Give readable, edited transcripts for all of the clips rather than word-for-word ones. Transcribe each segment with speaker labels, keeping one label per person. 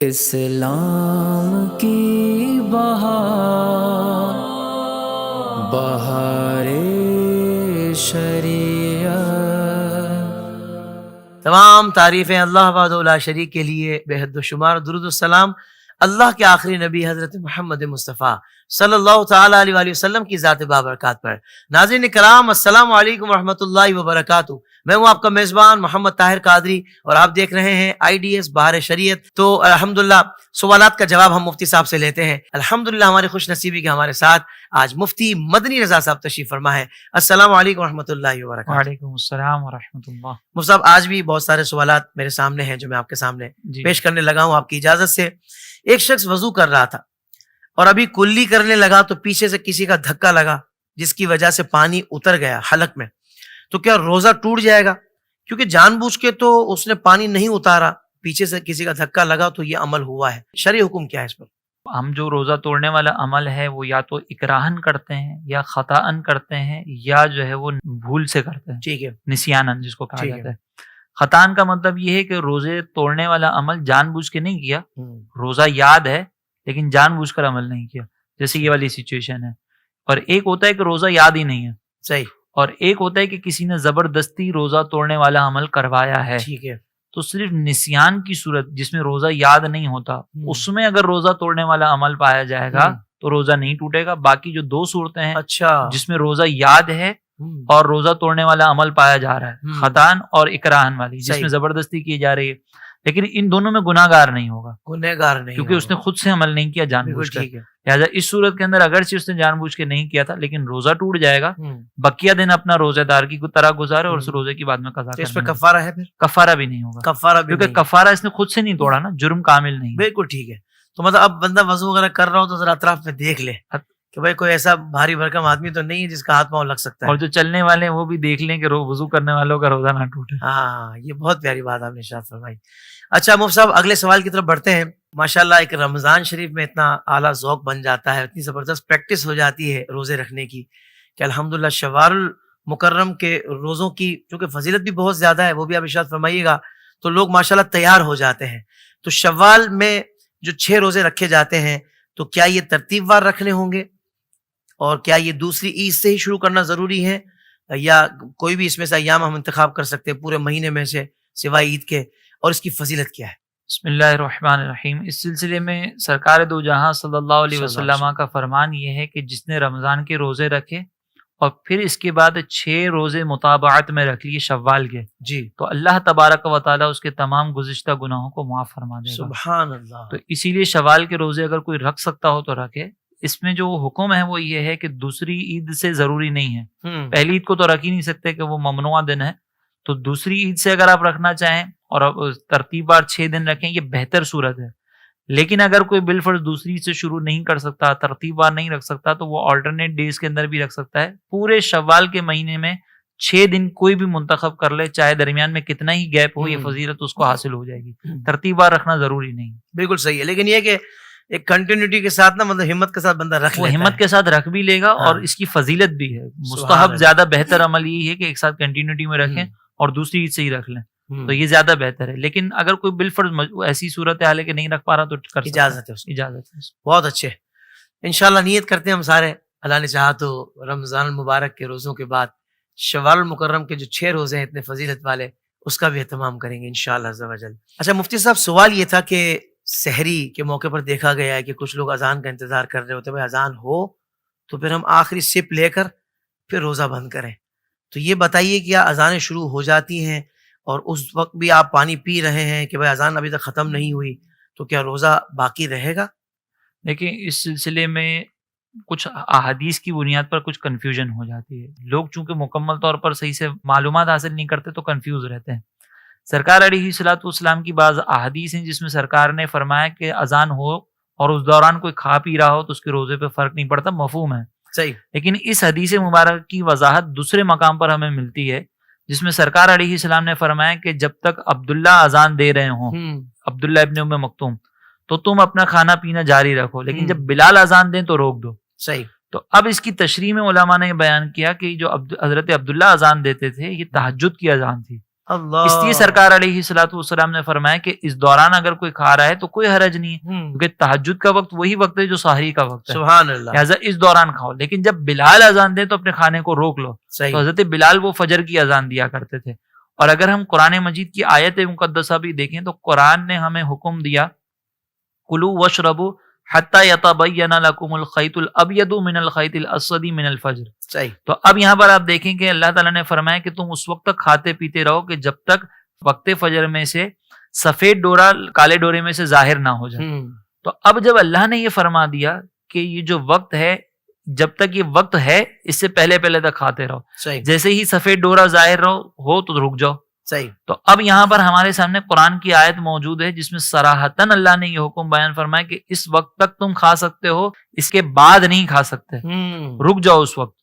Speaker 1: اسلام کی بہار بہار شریعت.
Speaker 2: تمام تعریفیں اللہ وحدہ لا شریک کے لیے، بے حد و شمار درود السلام اللہ کے آخری نبی حضرت محمد مصطفیٰ صلی اللہ تعالیٰ علیہ وآلہ وسلم کی ذات بابرکات پر. ناظرین کرام، السلام علیکم ورحمۃ اللہ وبرکاتہ. میں ہوں آپ کا میزبان محمد طاہر قادری اور آپ دیکھ رہے ہیں IDS بہار شریعت. تو الحمدللہ سوالات کا جواب ہم مفتی صاحب سے لیتے ہیں. الحمدللہ ہماری خوش نصیبی کے ہمارے ساتھ آج مفتی مدنی رضا صاحب تشریف فرما ہے. السلام علیکم ورحمۃ اللہ وبرکاتہ.
Speaker 3: وعلیکم السلام ورحمۃ اللہ.
Speaker 2: مفتی صاحب، آج بھی بہت سارے سوالات میرے سامنے ہیں جو میں آپ کے سامنے پیش کرنے لگا ہوں آپ کی اجازت سے. ایک شخص وضو کر رہا تھا اور ابھی کلی کرنے لگا تو پیچھے سے کسی کا دھکا لگا جس کی وجہ سے پانی اتر گیا حلق میں. تو کیا روزہ ٹوٹ جائے گا؟ کیونکہ جان بوجھ کے تو اس نے پانی نہیں اتارا، پیچھے سے کسی کا دھکا لگا تو یہ عمل ہوا ہے. شرعی حکم کیا ہے اس پر؟
Speaker 3: ہم جو روزہ توڑنے والا عمل ہے وہ یا تو اکراہن کرتے ہیں یا خطاً کرتے ہیں یا جو ہے وہ بھول سے کرتے ہیں.
Speaker 2: ٹھیک ہے،
Speaker 3: نسیانن جس کو کہا جاتا ہے. خطاً کا مطلب یہ ہے کہ روزے توڑنے والا عمل جان بوجھ کے نہیں کیا، روزہ یاد ہے لیکن جان بوجھ کر عمل نہیں کیا، جیسے یہ والی سچویشن ہے. اور ایک ہوتا ہے کہ روزہ یاد ہی نہیں ہے.
Speaker 2: صحیح.
Speaker 3: اور ایک ہوتا ہے کہ کسی نے زبردستی روزہ توڑنے والا عمل کروایا ہے.
Speaker 2: ٹھیک ہے.
Speaker 3: تو صرف نسیان کی صورت جس میں روزہ یاد نہیں ہوتا اس میں اگر روزہ توڑنے والا عمل پایا جائے گا تو روزہ نہیں ٹوٹے گا. باقی جو دو صورتیں ہیں
Speaker 2: اچھا
Speaker 3: جس میں روزہ یاد ہے اور روزہ توڑنے والا عمل پایا جا رہا ہے، خطاً اور اکراہن والی جس میں زبردستی کی جا رہی ہے، لیکن ان دونوں میں گناہ گار نہیں ہوگا،
Speaker 2: گنہگار نہیں،
Speaker 3: کیونکہ اس نے خود سے عمل نہیں کیا جان بوجھ کر. لہٰذا اس صورت کے اندر اگرچہ اس نے جان بوجھ کے نہیں کیا تھا لیکن روزہ ٹوٹ جائے گا. بقیہ دن اپنا روزہ دار کی طرح گزارے اور اس روزے کی بعد میں قضا کرے.
Speaker 2: اس پہ کفارہ ہے؟ پھر
Speaker 3: کفارہ بھی نہیں ہوگا،
Speaker 2: کفارہ بھی
Speaker 3: کیونکہ کفارہ اس نے خود سے نہیں توڑا نا، جرم کامل نہیں.
Speaker 2: بالکل ٹھیک ہے. تو مطلب اب بندہ وضو وغیرہ کر رہا ہو تو ذرا اطراف میں دیکھ لے کہ بھائی کوئی ایسا بھاری بھرکم آدمی تو نہیں ہے جس کا ہاتھ پاؤں لگ سکتا ہے،
Speaker 3: اور جو چلنے والے ہیں وہ بھی دیکھ لیں کہ وضو کرنے والوں کا روزہ نہ ٹوٹے.
Speaker 2: ہاں، یہ بہت پیاری بات آپ نے ارشاد فرمائی. اچھا مفتی صاحب، اگلے سوال کی طرف بڑھتے ہیں. ماشاءاللہ ایک رمضان شریف میں اتنا اعلیٰ ذوق بن جاتا ہے، اتنی زبردست پریکٹس ہو جاتی ہے روزے رکھنے کی کہ الحمدللہ شوال المکرم کے روزوں کی چونکہ فضیلت بھی بہت زیادہ ہے، وہ بھی آپ ارشاد فرمائیے گا، تو لوگ ماشاءاللہ تیار ہو جاتے ہیں. تو شوال میں جو 6 روزے رکھے جاتے ہیں تو کیا یہ ترتیب وار رکھنے ہوں گے اور کیا یہ دوسری عید سے ہی شروع کرنا ضروری ہے یا کوئی بھی اس میں سے ایام ہم انتخاب کر سکتے ہیں پورے مہینے میں سے سوائے عید کے، اور اس کی فضیلت کیا ہے؟
Speaker 3: بسم اللہ الرحمن الرحیم. اس سلسلے میں سرکار دو جہاں صلی اللہ علیہ وسلم کا فرمان یہ ہے کہ جس نے رمضان کے روزے رکھے اور پھر اس کے بعد 6 روزے متابعت میں رکھ لیے شوال کے، جی، تو اللہ تبارک و تعالیٰ اس کے تمام گزشتہ گناہوں کو معاف فرما دے گا.
Speaker 2: سبحان اللہ.
Speaker 3: تو اسی لیے شوال کے روزے اگر کوئی رکھ سکتا ہو تو رکھے. اس میں جو حکم ہے وہ یہ ہے کہ دوسری عید سے ضروری نہیں ہے. پہلی عید کو تو رکھ ہی نہیں سکتے کہ وہ ممنوع دن ہے، تو دوسری عید سے اگر آپ رکھنا چاہیں اور اب ترتیب بار 6 دن رکھیں یہ بہتر صورت ہے. لیکن اگر کوئی بالفرض دوسری عید سے شروع نہیں کر سکتا، ترتیب بار نہیں رکھ سکتا، تو وہ آلٹرنیٹ ڈیز کے اندر بھی رکھ سکتا ہے. پورے شوال کے مہینے میں 6 دن کوئی بھی منتخب کر لے، چاہے درمیان میں کتنا ہی گیپ ہو، یہ فضیلت اس کو حاصل ہو جائے گی. ترتیب بار رکھنا ضروری نہیں.
Speaker 2: بالکل صحیح ہے، لیکن یہ کہ ایک کنٹینیوٹی کے ساتھ نا، مطلب ہمت کے ساتھ بندہ رکھ
Speaker 3: وہ ہمت کے ساتھ رکھ بھی لے گا اور اس کی فضیلت بھی ہے. مستحب زیادہ بہتر عمل یہی ہے کہ ایک ساتھ کنٹینیوٹی میں رکھیں اور دوسری عید سے ہی رکھ لیں، تو یہ زیادہ بہتر ہے. لیکن اگر کوئی بالفرض ایسی صورت حال ہے کہ نہیں رکھ پا رہا تو
Speaker 2: اجازت ہے،
Speaker 3: اجازت ہے.
Speaker 2: بہت اچھے. انشاءاللہ نیت کرتے ہیں ہم سارے، اللہ نے چاہا تو رمضان المبارک کے روزوں کے بعد شوال المکرم کے جو 6 روزے ہیں اتنے فضیلت والے، اس کا بھی اہتمام کریں گے انشاءاللہ عز و جل. اچھا مفتی صاحب، سوال یہ تھا کہ سحری کے موقع پر دیکھا گیا ہے کہ کچھ لوگ اذان کا انتظار کر رہے ہوتے ہیں، اذان ہو تو پھر ہم آخری سپ لے کر پھر روزہ بند کریں. تو یہ بتائیے کہ کیا اذانیں شروع ہو جاتی ہیں اور اس وقت بھی آپ پانی پی رہے ہیں کہ بھائی اذان ابھی تک ختم نہیں ہوئی، تو کیا روزہ باقی رہے گا؟
Speaker 3: دیکھیں، اس سلسلے میں کچھ احادیث کی بنیاد پر کچھ کنفیوژن ہو جاتی ہے. لوگ چونکہ مکمل طور پر صحیح سے معلومات حاصل نہیں کرتے تو کنفیوز رہتے ہیں. سرکار علیہ الصلوۃ والسلام کی بعض احادیث ہیں جس میں سرکار نے فرمایا کہ اذان ہو اور اس دوران کوئی کھا پی رہا ہو تو اس کے روزے پہ فرق نہیں پڑتا، مفہوم ہے
Speaker 2: صحیح. لیکن
Speaker 3: اس حدیث مبارک کی وضاحت دوسرے مقام پر ہمیں ملتی ہے جس میں سرکار علیہ السلام نے فرمایا کہ جب تک عبداللہ اذان دے رہے ہوں، عبداللہ ابن ام مکتوم، تو تم اپنا کھانا پینا جاری رکھو، لیکن جب بلال اذان دیں تو روک دو.
Speaker 2: صحیح.
Speaker 3: تو اب اس کی تشریح میں علماء نے بیان کیا کہ جو حضرت عبداللہ اذان دیتے تھے یہ تہجد کی اذان تھی.
Speaker 2: اللہ
Speaker 3: اس لیے سرکار علیہ الصلوۃ والسلام نے فرمایا کہ اس دوران اگر کوئی کھا رہا ہے تو کوئی حرج نہیں ہے، کیونکہ تہجد کا وقت وہی وقت ہے جو سحری کا وقت ہے،
Speaker 2: سبحان اللہ
Speaker 3: لہٰذا اس دوران کھاؤ۔ لیکن جب بلال اذان دے تو اپنے کھانے کو روک لو۔
Speaker 2: صحیح
Speaker 3: تو حضرت بلال وہ فجر کی اذان دیا کرتے تھے۔ اور اگر ہم قرآن مجید کی آیت مقدسہ بھی دیکھیں تو قرآن نے ہمیں حکم دیا کلوا واشربوا حتی یتبین لکم الخیط الابیض من الخیط الاسود من الفجر۔
Speaker 2: صحیح
Speaker 3: تو اب یہاں پر آپ دیکھیں کہ اللہ تعالیٰ نے فرمایا کہ تم اس وقت تک کھاتے پیتے رہو کہ جب تک وقت فجر میں سے سفید ڈورا کالے ڈورے میں سے ظاہر نہ ہو جائے۔ تو اب جب اللہ نے یہ فرما دیا کہ یہ جو وقت ہے جب تک یہ وقت ہے اس سے پہلے پہلے تک کھاتے رہو،
Speaker 2: صحیح
Speaker 3: جیسے ہی سفید ڈورا ظاہر ہو تو رک جاؤ۔
Speaker 2: صحیح
Speaker 3: تو اب یہاں پر ہمارے سامنے قرآن کی آیت موجود ہے جس میں صراحتاً اللہ نے یہ حکم بیان فرمایا کہ اس وقت تک تم کھا سکتے ہو، اس کے بعد نہیں کھا سکتے، رک جاؤ اس وقت۔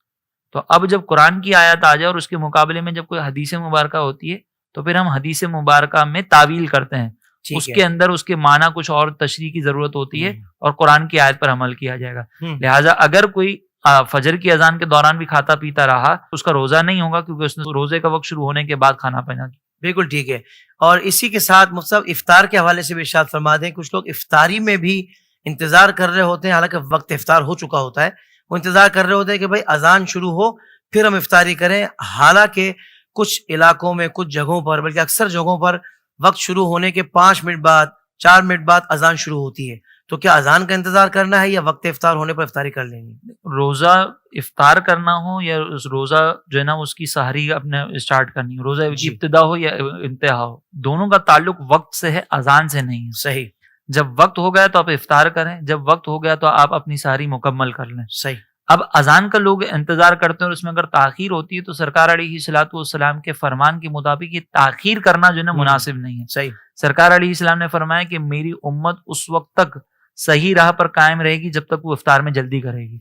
Speaker 3: تو اب جب قرآن کی آیت آ جائے اور اس کے مقابلے میں جب کوئی حدیث مبارکہ ہوتی ہے تو پھر ہم حدیث مبارکہ میں تعویل کرتے ہیں، اس کے اندر اس کے معنی کچھ اور تشریح کی ضرورت ہوتی ہے اور قرآن کی آیت پر عمل کیا جائے گا۔ لہٰذا اگر کوئی فجر کی اذان کے دوران بھی کھاتا پیتا رہا اس کا روزہ نہیں ہوگا، کیونکہ اس نے روزے کا وقت شروع ہونے کے بعد کھانا پینا کیا۔
Speaker 2: بالکل ٹھیک ہے۔ اور اسی کے ساتھ مطلب افطار کے حوالے سے بھی ارشاد فرما دیں، کچھ لوگ افطاری میں بھی انتظار کر رہے ہوتے ہیں، حالانکہ وقت افطار ہو چکا ہوتا ہے، وہ انتظار کر رہے ہوتے ہیں کہ بھائی اذان شروع ہو پھر ہم افطاری کریں، حالانکہ کچھ علاقوں میں کچھ جگہوں پر بلکہ اکثر جگہوں پر وقت شروع ہونے کے 5 منٹ بعد 4 منٹ بعد اذان شروع ہوتی ہے، تو کیا اذان کا انتظار کرنا ہے یا وقت افطار ہونے پر افطاری کر لیں گے؟
Speaker 3: روزہ افطار کرنا ہو یا روزہ جو ہے نا اس کی سحری اپنے اسٹارٹ کرنی ہو، روزہ کی ابتدا ہو یا انتہا ہو، دونوں کا تعلق وقت سے ہے، اذان سے نہیں ہے۔
Speaker 2: صحیح
Speaker 3: جب وقت ہو گیا تو آپ افطار کریں، جب وقت ہو گیا تو آپ اپنی سحری مکمل کر لیں۔
Speaker 2: صحیح۔
Speaker 3: اب اذان کا لوگ انتظار کرتے ہیں اور اس میں اگر تاخیر ہوتی ہے تو سرکار علیہ الصلوۃ والسلام کے فرمان کے مطابق یہ تاخیر کرنا جو ہے نا مناسب نہیں ہے۔
Speaker 2: صحیح۔
Speaker 3: سرکار علیہ السلام نے فرمایا کہ میری امت اس وقت تک صحیح راہ پر قائم رہے گی جب تک وہ افطار میں جلدی کرے گی۔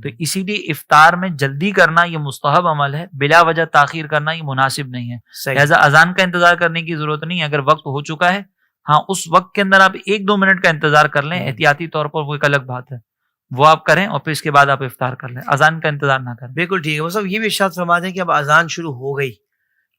Speaker 3: تو اسی لیے افطار میں جلدی کرنا یہ مستحب عمل ہے، بلا وجہ تاخیر کرنا یہ مناسب نہیں ہے۔ لہٰذا اذان کا انتظار کرنے کی ضرورت نہیں ہے، اگر وقت ہو چکا ہے ہاں اس وقت کے اندر آپ 1-2 منٹ کا انتظار کر لیں، احتیاطی طور پر وہ ایک الگ بات ہے، وہ آپ کریں اور پھر اس کے بعد آپ افطار کر لیں، اذان کا انتظار نہ کریں۔
Speaker 2: بالکل ٹھیک ہے۔ وہ سب یہ بھی ارشاد فرما دیں کہ اب اذان شروع ہو گئی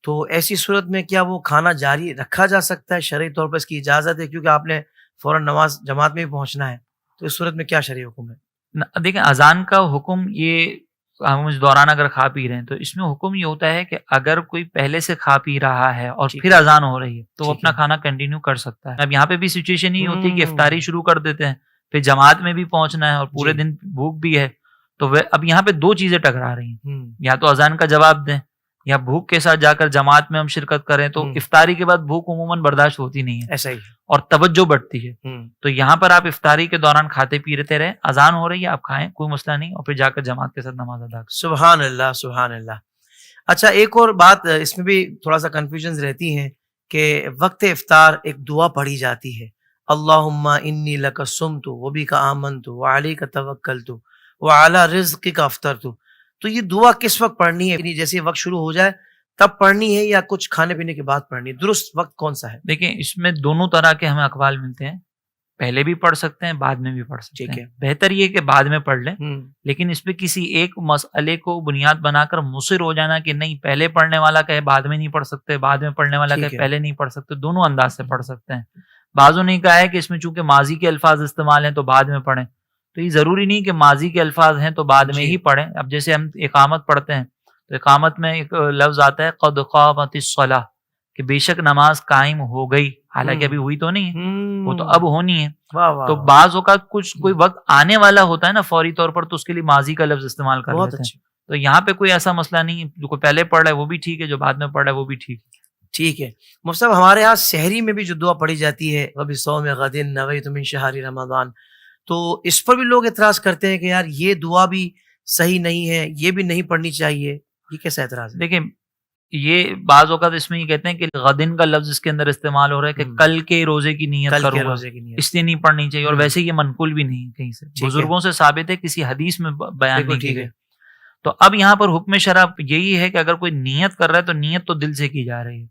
Speaker 2: تو ایسی صورت میں کیا وہ کھانا جاری رکھا جا سکتا ہے؟ شرعی طور پر اس کی اجازت ہے؟ کیونکہ آپ نے فوراً نماز جماعت میں بھی پہنچنا ہے، تو اس صورت میں کیا شرعی حکم ہے؟
Speaker 3: دیکھیں اذان کا حکم یہ ہم اس دوران اگر کھا پی رہے ہیں تو اس میں حکم یہ ہوتا ہے کہ اگر کوئی پہلے سے کھا پی رہا ہے اور پھر اذان ہو رہی ہے تو وہ اپنا کھانا کنٹینیو کر سکتا ہے۔ اب یہاں پہ بھی سچویشن یہ ہوتی ہے کہ افطاری شروع کر دیتے ہیں، پھر جماعت میں بھی پہنچنا ہے اور پورے دن بھوک بھی ہے، تو اب یہاں پہ 2 چیزیں ٹکرا رہی ہیں، یا تو اذان کا جواب دیں یا بھوک کے ساتھ جا کر جماعت میں ہم شرکت کریں، تو افطاری کے بعد بھوک عموماً برداشت ہوتی نہیں ہے،
Speaker 2: ایسا ہی
Speaker 3: اور توجہ بڑھتی ہے۔ تو یہاں پر آپ افطاری کے دوران کھاتے پیتے رہیں، اذان ہو رہی ہے آپ کھائیں، کوئی مسئلہ نہیں، اور پھر جا کر جماعت کے ساتھ نماز ادا کریں۔
Speaker 2: سبحان اللہ سبحان اللہ۔ اچھا ایک اور بات اس میں بھی تھوڑا سا کنفیوژنز رہتی ہیں کہ وقت افطار ایک دعا پڑھی جاتی ہے، اللہم انی لک صمت وبک آمنت وعلیک توکلت وعلی رزقک افطرت، تو یہ دعا کس وقت پڑھنی ہے؟ جیسے وقت شروع ہو جائے تب پڑھنی ہے یا کچھ کھانے پینے کے بعد پڑھنی ہے؟ درست وقت کون سا ہے؟
Speaker 3: دیکھیں اس میں دونوں طرح کے ہمیں اقوال ملتے ہیں، پہلے بھی پڑھ سکتے ہیں بعد میں بھی پڑھ سکتے ہیں، بہتر یہ کہ بعد میں پڑھ لیں، لیکن اس پہ کسی ایک مسئلے کو بنیاد بنا کر مصر ہو جانا کہ نہیں پہلے پڑھنے والا کہے بعد میں نہیں پڑھ سکتے، بعد میں پڑھنے والا کہے پہلے نہیں پڑھ سکتے، دونوں انداز سے پڑھ سکتے ہیں۔ بعضوں نے کہا ہے کہ اس میں چونکہ ماضی کے الفاظ استعمال ہیں تو بعد میں پڑھیں، تو یہ ضروری نہیں کہ ماضی کے الفاظ ہیں تو بعد میں ہی پڑھیں۔ اب جیسے ہم اقامت پڑھتے ہیں تو اقامت میں ایک لفظ آتا ہے قد قامت الصلاۃ، کہ بے شک نماز قائم ہو گئی، حالانکہ ابھی ہوئی تو نہیں ہے، وہ تو اب ہونی ہے۔ تو بعض اوقات کوئی وقت آنے والا ہوتا ہے نا فوری طور پر، تو اس کے لیے ماضی کا لفظ استعمال کر لیتے ہیں، تو یہاں پہ کوئی ایسا مسئلہ نہیں ہے، جو کوئی پہلے پڑھ رہا ہے وہ بھی ٹھیک ہے، جو بعد میں پڑھ رہا ہے وہ بھی ٹھیک ہے۔
Speaker 2: ٹھیک ہے مفتی صاحب، ہمارے یہاں سحری میں بھی جو دعا پڑھی جاتی ہے وبصوم غد نویت من شہر رمضان، تو اس پر بھی لوگ اعتراض کرتے ہیں کہ یار یہ دعا بھی صحیح نہیں ہے، یہ بھی نہیں پڑھنی چاہیے، یہ کیسا اعتراض ہے؟
Speaker 3: دیکھیں یہ بعض اوقات اس میں یہ کہتے ہیں کہ غدن کا لفظ اس کے اندر استعمال ہو رہا ہے کہ کل کے روزے کی نیت کروں گا، اس لیے نہیں پڑھنی چاہیے، اور ویسے یہ منقول بھی نہیں کہیں سے، بزرگوں سے ثابت ہے، کسی حدیث میں بیان نہیں کی گئی۔ تو اب یہاں پر حکم شرع یہی ہے کہ اگر کوئی نیت کر رہا ہے تو نیت تو دل سے کی جا رہی ہے۔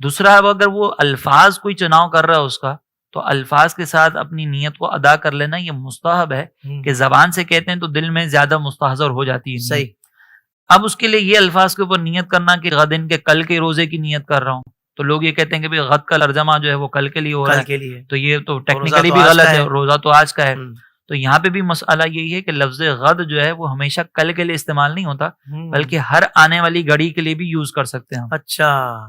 Speaker 3: دوسرا اب اگر وہ الفاظ کوئی چناؤ کر رہا ہے اس کا، تو الفاظ کے ساتھ اپنی نیت کو ادا کر لینا یہ مستحب ہے، کہ زبان سے کہتے ہیں تو دل میں زیادہ مستحضر ہو جاتی ہے۔
Speaker 2: صحیح۔
Speaker 3: اب اس کے لیے یہ الفاظ کے اوپر نیت کرنا کہ غدن کے کل کے روزے کی نیت کر رہا ہوں، تو لوگ یہ کہتے ہیں کہ غد کا ترجمہ جو ہے وہ کل کے لیے ہو رہا
Speaker 2: کل
Speaker 3: ہے،
Speaker 2: کے لیے
Speaker 3: تو یہ تو
Speaker 2: روزہ
Speaker 3: ٹیکنیکلی
Speaker 2: تو
Speaker 3: بھی
Speaker 2: آج
Speaker 3: غلط
Speaker 2: کا
Speaker 3: ہے،
Speaker 2: ہے۔
Speaker 3: روزہ تو آج کا ہے۔
Speaker 2: ہم،
Speaker 3: تو یہاں پہ بھی مسئلہ یہی ہے کہ لفظ غد جو ہے وہ ہمیشہ کل کے لیے استعمال نہیں ہوتا،
Speaker 2: ہم،
Speaker 3: بلکہ ہر آنے والی گھڑی کے لیے بھی یوز کر سکتے ہیں ہم،
Speaker 2: اچھا،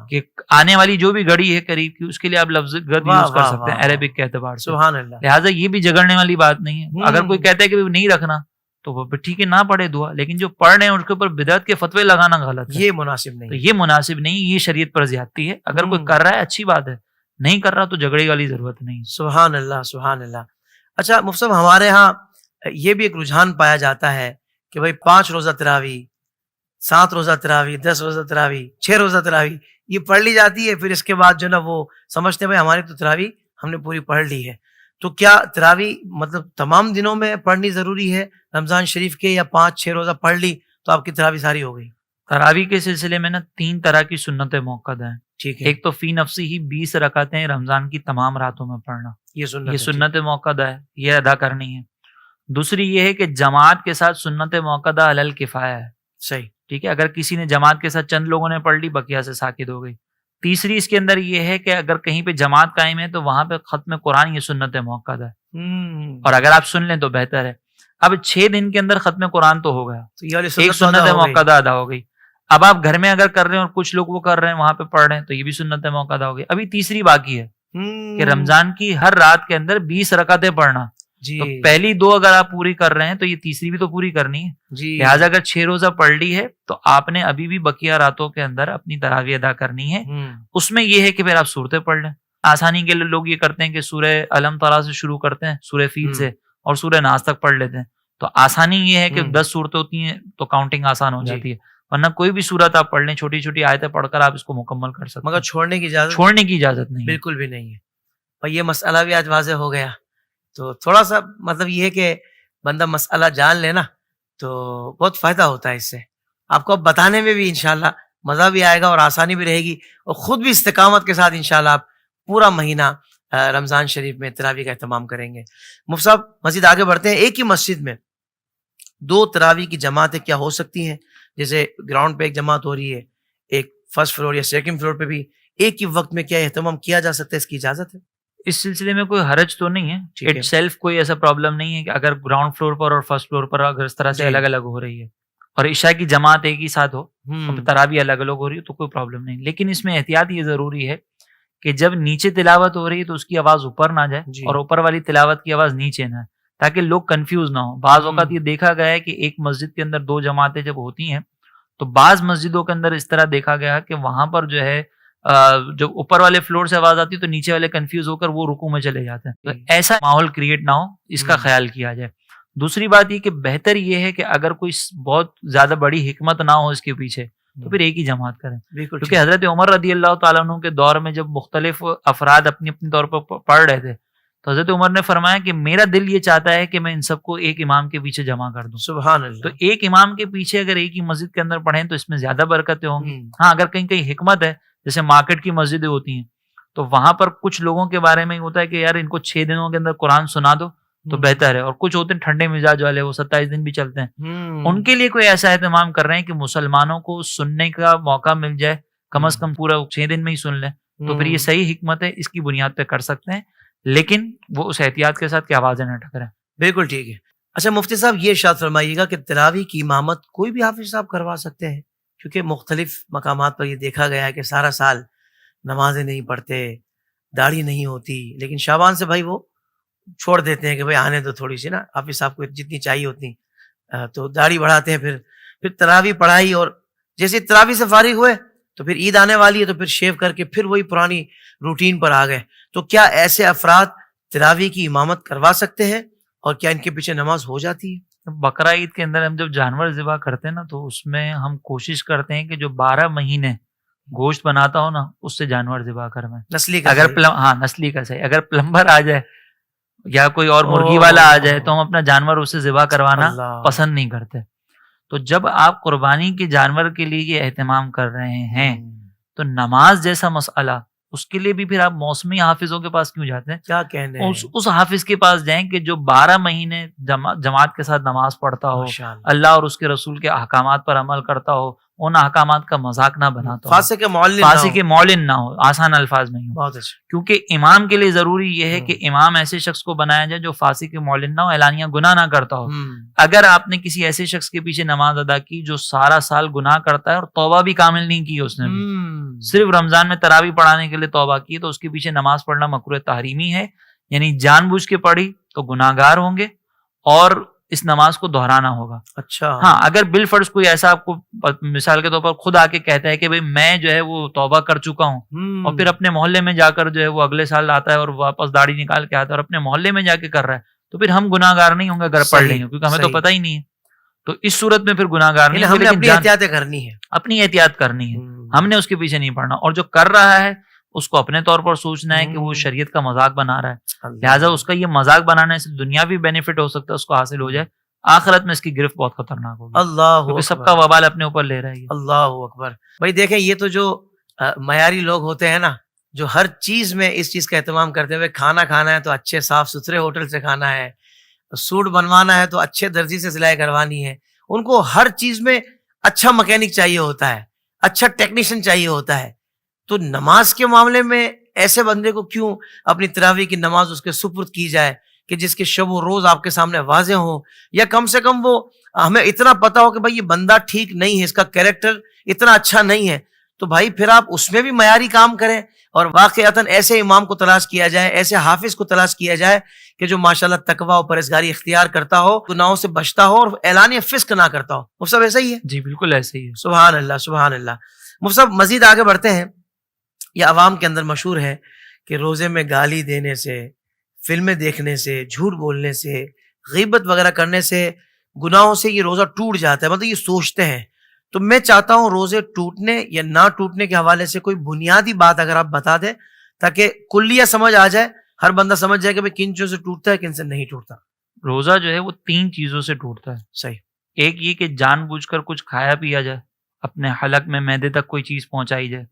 Speaker 3: کہ آنے والی جو بھی گھڑی ہے قریب کی اس کے لیے آپ لفظ غد
Speaker 2: واہ
Speaker 3: یوز کر
Speaker 2: واہ
Speaker 3: سکتے ہیں
Speaker 2: واہ واہ،
Speaker 3: عربک کے اعتبار سے۔
Speaker 2: سبحان اللہ،
Speaker 3: لہٰذا یہ بھی جگڑنے والی بات نہیں ہے۔ اگر کوئی
Speaker 2: ہم،
Speaker 3: کہتا ہے کہ نہیں رکھنا تو وہ ٹھیک ہے، نہ پڑھے دعا، لیکن جو پڑھ رہے ہیں اس کے اوپر بدعت کے فتوے لگانا غلط ہے،
Speaker 2: یہ مناسب
Speaker 3: تو
Speaker 2: نہیں ہے۔
Speaker 3: یہ مناسب نہیں، یہ شریعت پر زیادتی ہے۔ اگر کوئی
Speaker 2: ہم،
Speaker 3: کر رہا ہے اچھی بات ہے، نہیں کر رہا تو جھگڑے والی ضرورت نہیں۔
Speaker 2: سبحان اللہ، سبحان اللہ۔ اچھا مفتی صاحب، ہمارے ہاں یہ بھی ایک رجحان پایا جاتا ہے کہ بھائی 5 روزہ تراویح، 7 روزہ تراویح، 10 روزہ تراویح، 6 روزہ تراویح یہ پڑھ لی جاتی ہے، پھر اس کے بعد جو نا وہ سمجھتے ہیں بھائی ہماری تو تراویح ہم نے پوری پڑھ لی ہے۔ تو کیا تراویح مطلب تمام دنوں میں پڑھنی ضروری ہے رمضان شریف کے، یا 5-6 روزہ پڑھ لی تو آپ کی تراویح ساری ہو گئی؟
Speaker 3: تراویح کے سلسلے میں نا 3 طرح کی سنتیں موقع ہیں۔
Speaker 2: ٹھیک ہے،
Speaker 3: ایک تو فی نفسی ہی 20 رکعتیں رمضان کی تمام راتوں میں پڑھنا،
Speaker 2: یہ سنت
Speaker 3: یہ
Speaker 2: ہے،
Speaker 3: سنت موقع ہے، یہ ادا کرنی ہے۔ دوسری یہ ہے کہ جماعت کے ساتھ سنت موقع علی الکفایہ ہے،
Speaker 2: صحیح،
Speaker 3: ٹھیک ہے، اگر کسی نے جماعت کے ساتھ چند لوگوں نے پڑھ لی بقیہ سے ساکت ہو گئی۔ تیسری اس کے اندر یہ ہے کہ اگر کہیں پہ جماعت قائم ہے تو وہاں پہ ختم قرآن یہ سنت موقع ہے،
Speaker 2: ہم،
Speaker 3: اور اگر آپ سن لیں تو بہتر ہے۔ اب 6 دن کے اندر ختم قرآن تو ہو گیا،
Speaker 2: تو یہ والی
Speaker 3: ایک
Speaker 2: سنت تو
Speaker 3: سنت
Speaker 2: ادا ہو گئی۔
Speaker 3: موقع ادا ہو گئی۔ اب آپ گھر میں اگر کر رہے ہیں اور کچھ لوگ وہ کر رہے ہیں وہاں پہ پڑھ رہے ہیں تو یہ بھی سنت موقع ادا ہو گئی۔ ابھی تیسری باقی ہے کہ
Speaker 2: ہم،
Speaker 3: رمضان کی ہر رات کے اندر 20 رکعتیں پڑھنا،
Speaker 2: جی
Speaker 3: تو پہلی 2 اگر آپ پوری کر رہے ہیں تو یہ تیسری بھی تو پوری کرنی ہے۔
Speaker 2: جی،
Speaker 3: لہٰذا اگر 6 روزہ پڑھ لی ہے تو آپ نے ابھی بھی بقیہ راتوں کے اندر اپنی تراویح ادا کرنی ہے۔
Speaker 2: ہم،
Speaker 3: اس میں یہ ہے کہ پھر آپ صورتیں پڑھ لیں۔ آسانی کے لیے لوگ یہ کرتے ہیں کہ سورہ علم طرح سے شروع کرتے ہیں، سورہ فیل سے، اور سورہ ناس تک پڑھ لیتے ہیں۔ تو آسانی یہ ہے کہ 10 صورتیں ہوتی ہیں تو کاؤنٹنگ آسان ہو
Speaker 2: جی،
Speaker 3: جاتی ہے، ورنہ کوئی بھی صورت آپ پڑھ لیں، چھوٹی چھوٹی آیتیں پڑھ کر آپ اس کو مکمل کر سکتے
Speaker 2: مگر
Speaker 3: ہیں،
Speaker 2: چھوڑنے کی اجازت
Speaker 3: چھوڑنے کی اجازت نہیں ہے۔
Speaker 2: بالکل بھی نہیں ہے۔ اور یہ مسئلہ بھی آج واضح ہو گیا، تو تھوڑا سا مطلب یہ ہے کہ بندہ مسئلہ جان لینا تو بہت فائدہ ہوتا ہے اس سے، آپ کو اب بتانے میں بھی انشاءاللہ مزہ بھی آئے گا اور آسانی بھی رہے گی، اور خود بھی استقامت کے ساتھ انشاءاللہ آپ پورا مہینہ رمضان شریف میں تراویح کا اہتمام کریں گے۔ مفتی صاحب مزید آگے بڑھتے ہیں، ایک ہی مسجد میں 2 تراویح کی جماعتیں کیا ہو سکتی ہیں؟ جیسے گراؤنڈ پہ ایک جماعت ہو رہی ہے، ایک فرسٹ فلور یا سیکنڈ فلور پہ بھی ایک ہی وقت میں کیا اہتمام کیا جا سکتا ہے؟ اس کی اجازت ہے؟
Speaker 3: اس سلسلے میں کوئی حرج تو نہیں
Speaker 2: ٹھیک
Speaker 3: ہے،
Speaker 2: ہے،
Speaker 3: اٹ سیلف کوئی ایسا پرابلم نہیں ہے کہ اگر گراؤنڈ فلور پر اور فرسٹ فلور پر اگر اس طرح سے
Speaker 2: جی،
Speaker 3: الگ الگ ہو رہی ہے اور عشاء کی جماعت ایک ہی ساتھ ہو
Speaker 2: ہم،
Speaker 3: اور تراویح الگ الگ ہو رہی ہے تو کوئی پرابلم نہیں، لیکن اس میں احتیاط یہ ضروری ہے کہ جب نیچے تلاوت ہو رہی ہے تو اس کی آواز اوپر نہ جائے
Speaker 2: جی،
Speaker 3: اور اوپر والی تلاوت کی آواز نیچے نہ ہے، تاکہ لوگ کنفیوز نہ ہو۔ بعض اوقات
Speaker 2: ہم،
Speaker 3: یہ دیکھا گیا ہے کہ ایک مسجد کے اندر 2 جماعتیں جب ہوتی ہیں تو بعض مسجدوں کے اندر اس طرح دیکھا گیا کہ وہاں پر جو ہے جب اوپر والے فلور سے آواز آتی ہے تو نیچے والے کنفیوز ہو کر وہ رکوع میں چلے جاتے ہیں، تو
Speaker 2: جی،
Speaker 3: ایسا ماحول کریٹ نہ ہو، اس کا
Speaker 2: ہم،
Speaker 3: خیال کیا جائے۔ دوسری بات یہ کہ بہتر یہ ہے کہ اگر کوئی بہت زیادہ بڑی حکمت نہ ہو اس کے پیچھے تو پھر ایک ہی جماعت کریں،
Speaker 2: بالکل ٹھیک،
Speaker 3: کیونکہ حضرت عمر رضی اللہ تعالیٰ عنہ کے دور میں جب مختلف افراد اپنی اپنی طور پر پڑھ رہے تھے تو حضرت عمر نے فرمایا کہ میرا دل یہ چاہتا ہے کہ میں ان سب کو ایک امام کے پیچھے جمع کر دوں،
Speaker 2: سبحان
Speaker 3: تو
Speaker 2: اللہ،
Speaker 3: ایک امام کے پیچھے اگر ایک ہی مسجد کے اندر پڑھیں تو اس میں زیادہ برکتیں ہوں گی۔
Speaker 2: ہم،
Speaker 3: ہاں اگر کہیں کہیں حکمت ہے، جیسے مارکیٹ کی مسجدیں ہوتی ہیں تو وہاں پر کچھ لوگوں کے بارے میں ہوتا ہے کہ یار ان کو 6 دنوں کے اندر قرآن سنا دو تو
Speaker 2: ہم،
Speaker 3: بہتر ہے، اور کچھ ہوتے ہیں ٹھنڈے مزاج والے، وہ 27 دن بھی چلتے ہیں،
Speaker 2: ہم،
Speaker 3: ان کے لیے کوئی ایسا اہتمام کر رہے ہیں کہ مسلمانوں کو سننے کا موقع مل جائے، کم از کم پورا 6 دن میں ہی سن لیں، تو پھر یہ صحیح حکمت ہے، اس کی بنیاد پہ کر سکتے ہیں، لیکن وہ اس احتیاط کے ساتھ کہ آوازیں نہ ٹکرائیں۔
Speaker 2: بالکل ٹھیک ہے۔ اچھا مفتی صاحب یہ ارشاد فرمائیے گا کہ تراویح کی امامت کوئی بھی حافظ صاحب کروا سکتے ہیں؟ کیونکہ مختلف مقامات پر یہ دیکھا گیا ہے کہ سارا سال نمازیں نہیں پڑھتے، داڑھی نہیں ہوتی، لیکن شعبان سے بھائی وہ چھوڑ دیتے ہیں کہ بھائی آنے دو تھوڑی سی نا، حافظ صاحب کو جتنی چاہیے اتنی، تو داڑھی بڑھاتے ہیں، پھر تراویح پڑھائی، اور جیسے تراویح سے فارغ ہوئے تو پھر عید آنے والی ہے تو پھر شیو کر کے پھر وہی پرانی روٹین پر آ گئے۔ تو کیا ایسے افراد تراویح کی امامت کروا سکتے ہیں، اور کیا ان کے پیچھے نماز ہو جاتی ہے؟
Speaker 3: بقرہ عید کے اندر ہم جب جانور ذبح کرتے ہیں نا تو اس میں ہم کوشش کرتے ہیں کہ جو 12 مہینے گوشت بناتا ہو نا اس سے جانور ذبح کروائیں،
Speaker 2: نسلی کا
Speaker 3: اگر ہاں نسلی کا صحیح، اگر پلمبر آ جائے یا کوئی اور مرغی والا آ جائے تو ہم اپنا جانور اس سے ذبح کروانا
Speaker 2: اللہ،
Speaker 3: پسند نہیں کرتے۔ تو جب آپ قربانی کے جانور کے لیے یہ اہتمام کر رہے ہیں تو نماز جیسا مسئلہ اس کے لیے بھی پھر آپ موسمی حافظوں کے پاس کیوں جاتے ہیں؟
Speaker 2: کیا کہنے ہیں؟
Speaker 3: اس حافظ کے پاس جائیں کہ جو 12 مہینے جماعت کے ساتھ نماز پڑھتا ہو،
Speaker 2: ماشاءاللہ۔
Speaker 3: اللہ اور اس کے رسول کے احکامات پر عمل کرتا ہو، ان احکامات کا مذاق نہ بناتا ہو،
Speaker 2: فاسق معلن نہ ہو۔
Speaker 3: فاسق معلن نہ ہو، آسان الفاظ میں ہی ہو۔
Speaker 2: بہت اچھا۔
Speaker 3: کیونکہ امام کے لیے ضروری یہ ہے کہ امام ایسے شخص کو بنایا جائے جو فاسق معلن نہ ہو، اعلانیہ گناہ نہ کرتا ہو۔ اگر آپ نے کسی ایسے شخص کے پیچھے نماز ادا کی جو سارا سال گناہ کرتا ہے اور توبہ بھی کامل نہیں کی اس نے بھی، صرف رمضان میں تراویح پڑھانے کے لیے توبہ کی، تو اس کے پیچھے نماز پڑھنا مکروہ تحریمی ہے، یعنی جان بوجھ کے پڑھی تو گناہ گار ہوں گے اور اس نماز کو دہرانا ہوگا۔
Speaker 2: اچھا
Speaker 3: ہاں، اگر بالفرض کوئی ایسا آپ کو مثال کے طور پر خود آ کے کہتا ہے کہ بھئی میں جو ہے وہ توبہ کر چکا ہوں، اور پھر اپنے محلے میں جا کر جو ہے وہ اگلے سال آتا ہے اور واپس داڑھی نکال کے آتا ہے اور اپنے محلے میں جا کے کر رہا ہے، تو پھر ہم گناہ گار نہیں ہوں گے اگر پڑھ لیں گے، کیونکہ ہمیں تو پتہ ہی نہیں ہے۔ تو اس صورت میں پھر گناہ گار نہیں،
Speaker 2: ہم نے
Speaker 3: لیکن
Speaker 2: اپنی احتیاطیں کرنی ہے،
Speaker 3: اپنی احتیاط کرنی ہے، ہم نے اس کے پیچھے نہیں پڑھنا، اور جو کر رہا ہے اس کو اپنے طور پر سوچنا ہے کہ وہ شریعت کا مذاق بنا رہا ہے، لہٰذا اس کا یہ مذاق بنانے سے دنیاوی بینیفٹ ہو سکتا ہے اس کو حاصل ہو جائے، آخرت میں اس کی گرفت بہت خطرناک ہوگی،
Speaker 2: اللہ
Speaker 3: کیونکہ سب کا وبال اپنے اوپر لے رہا ہے۔
Speaker 2: اللہ اکبر۔ بھائی دیکھیں، یہ تو جو معیاری لوگ ہوتے ہیں نا، جو ہر چیز میں اس چیز کا اہتمام کرتے ہوئے، کھانا کھانا ہے تو اچھے صاف ستھرے ہوٹل سے کھانا ہے، سوٹ بنوانا ہے تو اچھے درزی سے سلائی کروانی ہے، ان کو ہر چیز میں اچھا مکینک چاہیے ہوتا ہے، اچھا ٹیکنیشین چاہیے ہوتا ہے، تو نماز کے معاملے میں ایسے بندے کو کیوں اپنی تراویح کی نماز اس کے سپرد کی جائے کہ جس کے شب و روز آپ کے سامنے واضح ہوں، یا کم سے کم وہ ہمیں اتنا پتا ہو کہ بھائی یہ بندہ ٹھیک نہیں ہے، اس کا کیریکٹر اتنا اچھا نہیں ہے، تو بھائی پھر آپ اس میں بھی معیاری کام کریں، اور واقعتاً ایسے امام کو تلاش کیا جائے، ایسے حافظ کو تلاش کیا جائے کہ جو ماشاءاللہ تقویٰ و پرہیزگاری اختیار کرتا ہو، گناہوں سے بچتا ہو اور اعلان فسق نہ کرتا ہو۔ مفتی صاحب ایسا ہی ہے؟
Speaker 3: جی بالکل ایسے ہی ہے۔
Speaker 2: سبحان اللہ سبحان اللہ۔ مفتی صاحب مزید آگے بڑھتے ہیں، یہ عوام کے اندر مشہور ہے کہ روزے میں گالی دینے سے، فلمیں دیکھنے سے، جھوٹ بولنے سے، غیبت وغیرہ کرنے سے، گناہوں سے یہ روزہ ٹوٹ جاتا ہے، مطلب یہ سوچتے ہیں۔ تو میں چاہتا ہوں روزے ٹوٹنے یا نہ ٹوٹنے کے حوالے سے کوئی بنیادی بات اگر آپ بتا دیں تاکہ کلیہ سمجھ آ جائے، ہر بندہ سمجھ جائے کہ بھئی کن چیزوں سے ٹوٹتا ہے کن سے نہیں ٹوٹتا۔
Speaker 3: روزہ جو ہے وہ 3 چیزوں سے ٹوٹتا ہے۔
Speaker 2: صحیح۔
Speaker 3: ایک یہ کہ جان بوجھ کر کچھ کھایا پیا جائے، اپنے حلق میں معدے تک کوئی چیز پہنچائی جائے۔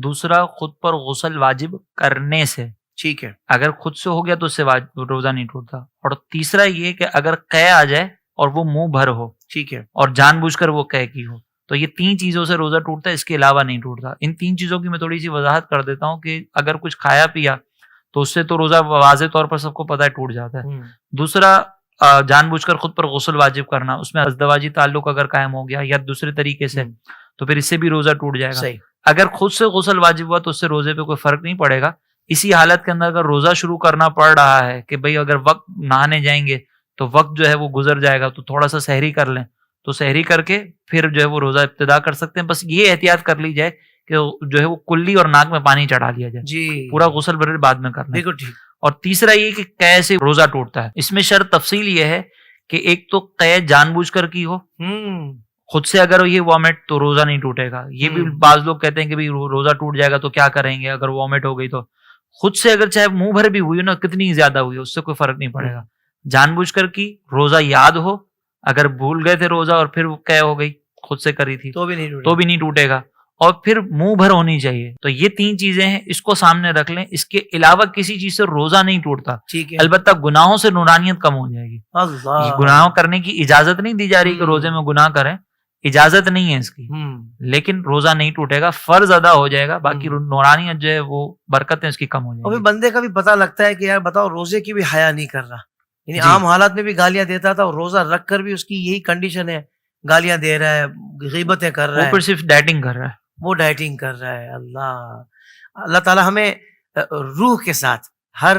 Speaker 3: دوسرا خود پر غسل واجب کرنے سے،
Speaker 2: ٹھیک ہے،
Speaker 3: اگر خود سے ہو گیا تو اس سے روزہ نہیں ٹوٹتا۔ اور تیسرا یہ کہ اگر قے آ جائے اور وہ منہ بھر ہو،
Speaker 2: ٹھیک ہے،
Speaker 3: اور جان بوجھ کر وہ قے کی ہو، تو یہ 3 چیزوں سے روزہ ٹوٹتا ہے، اس کے علاوہ نہیں ٹوٹتا۔ ان 3 چیزوں کی میں تھوڑی سی وضاحت کر دیتا ہوں کہ اگر کچھ کھایا پیا تو اس سے تو روزہ واضح طور پر سب کو پتہ ہے ٹوٹ جاتا ہے۔ دوسرا جان بوجھ کر خود پر غسل واجب کرنا، اس میں ازدواجی تعلق اگر قائم ہو گیا یا دوسرے طریقے سے، تو پھر اس سے بھی روزہ ٹوٹ جائے گا۔
Speaker 2: صحیح۔
Speaker 3: اگر خود سے غسل واجب ہوا تو اس سے روزے پہ کوئی فرق نہیں پڑے گا۔ اسی حالت کے اندر اگر روزہ شروع کرنا پڑ رہا ہے کہ بھئی اگر وقت نہانے جائیں گے تو وقت جو ہے وہ گزر جائے گا، تو تھوڑا سا سحری کر لیں، تو سحری کر کے پھر جو ہے وہ روزہ ابتدا کر سکتے ہیں۔ بس یہ احتیاط کر لی جائے کہ جو ہے وہ کلی اور ناک میں پانی چڑھا لیا جائے،
Speaker 2: جی،
Speaker 3: پورا غسل بر بعد میں کرنا۔
Speaker 2: بالکل ٹھیک۔
Speaker 3: اور تیسرا یہ کہ قے سے روزہ ٹوٹتا ہے۔ اس میں شرط تفصیل یہ ہے کہ ایک تو قے جان بوجھ کر کی ہو، خود سے اگر یہ وامٹ تو روزہ نہیں ٹوٹے گا۔ یہ بھی بعض لوگ کہتے ہیں کہ روزہ ٹوٹ جائے گا تو کیا کریں گے اگر وامٹ ہو گئی تو۔ خود سے اگر چاہے منہ بھر بھی ہوئی نا، کتنی زیادہ ہوئی، اس سے کوئی فرق نہیں پڑے گا۔ جان بوجھ کر کی، روزہ یاد ہو، اگر بھول گئے تھے روزہ اور پھر وہ قے ہو گئی، خود سے کری تھی
Speaker 2: تو بھی نہیں
Speaker 3: ٹوٹے گا، اور پھر منہ بھر ہونی چاہیے۔ تو یہ 3 چیزیں ہیں، اس کو سامنے رکھ لیں۔ اس کے علاوہ کسی چیز سے روزہ نہیں ٹوٹتا،
Speaker 2: ٹھیک ہے،
Speaker 3: البتہ گناہوں سے نورانیت کم ہو جائے گی۔
Speaker 2: اللہ،
Speaker 3: گناہوں کرنے کی اجازت نہیں دی جا رہی کہ روزے میں گناہ کریں، اجازت نہیں ہے اس کی، لیکن روزہ نہیں ٹوٹے گا، فرض ادا ہو جائے گا، باقی نورانیت جو ہے وہ برکتیں اس کی کم ہو
Speaker 2: اور
Speaker 3: جائیں
Speaker 2: پھر
Speaker 3: گی۔
Speaker 2: بندے کا بھی پتہ لگتا ہے کہ یار بتاؤ روزے کی بھی حیا نہیں کر رہا، یعنی
Speaker 3: جی۔
Speaker 2: عام حالات میں بھی گالیاں دیتا تھا اور روزہ رکھ کر بھی اس کی یہی کنڈیشن ہے، گالیاں دے رہا ہے، غیبتیں کر رہا
Speaker 3: وہ
Speaker 2: ہے،
Speaker 3: پھر صرف ڈیٹنگ کر رہا ہے۔
Speaker 2: وہ ڈائٹنگ کر رہا ہے۔ اللہ تعالی ہمیں روح کے ساتھ ہر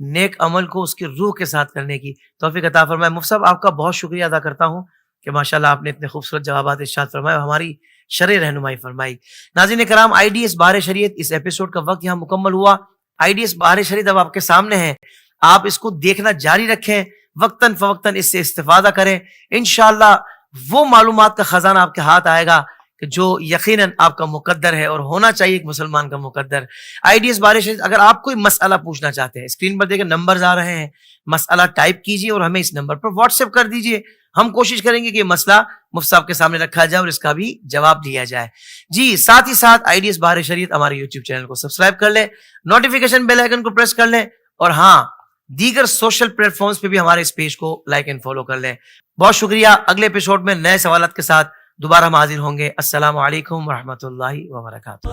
Speaker 2: نیک عمل کو اس کی روح کے ساتھ کرنے کی توفیق عطا فرمائے۔ مفتی صاحب آپ کا بہت شکریہ ادا کرتا ہوں کہ ماشاءاللہ آپ نے اتنے خوبصورت جوابات ارشاد فرمائے اور ہماری شرع رہنمائی فرمائی۔ ناظرین کرام، آئی ڈی ایس بہار شریعت اس ایپیسوڈ کا وقت یہاں مکمل ہوا۔ آئی ڈی ایس بہار شریعت اب آپ کے سامنے ہے، آپ اس کو دیکھنا جاری رکھیں، وقتاً فوقتاً اس سے استفادہ کریں، انشاءاللہ وہ معلومات کا خزانہ آپ کے ہاتھ آئے گا کہ جو یقیناً آپ کا مقدر ہے اور ہونا چاہیے ایک مسلمان کا مقدر. IDS بارش شریف اگر آپ کوئی مسئلہ پوچھنا چاہتے ہیں اسکرین پر دیکھیں نمبرز آ رہے ہیں, مسئلہ ٹائپ کیجیے اور ہمیں اس نمبر پر واٹس ایپ کر دیجیے. ہم کوشش کریں گے کہ یہ مسئلہ مفتی صاحب کے سامنے رکھا جائے اور اس کا بھی جواب دیا جائے. جی ساتھ ہی ساتھ IDS بہار شریعت ہمارے یوٹیوب چینل کو سبسکرائب کر لیں, نوٹیفیکیشن بیل آئیکن کو پریس کر لیں, اور ہاں دیگر سوشل پلیٹ فارمز پہ بھی ہمارے اس پیج کو لائک اینڈ فالو کر لیں. بہت شکریہ. اگلے ایپیسوڈ میں نئے سوالات کے ساتھ دوبارہ ہم حاضر ہوں گے. السلام علیکم ورحمۃ اللہ وبرکاتہ.